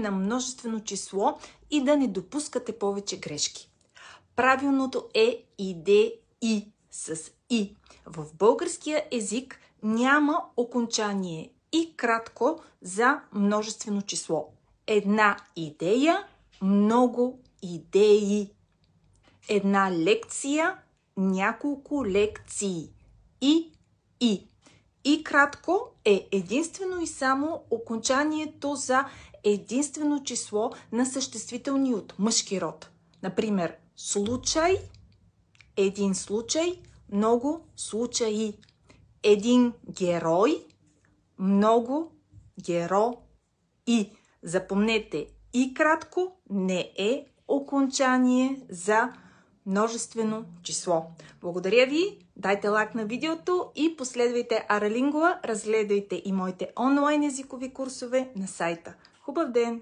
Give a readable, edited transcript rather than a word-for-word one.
на множествено число и да не допускате повече грешки. Правилното е идеи с и. В българския език няма окончание и кратко за множествено число. Една идея, много идеи. Една лекция, няколко лекции. И. И кратко е единствено и само окончанието за единствено число на съществителни от мъжки род. Например, случай, един случай, много случаи. Един герой, много герои. Запомнете, и кратко не е окончание за множествено число. Благодаря ви, дайте лайк на видеото и последвайте Аралингуа, разгледайте и моите онлайн езикови курсове на сайта. Хубав ден!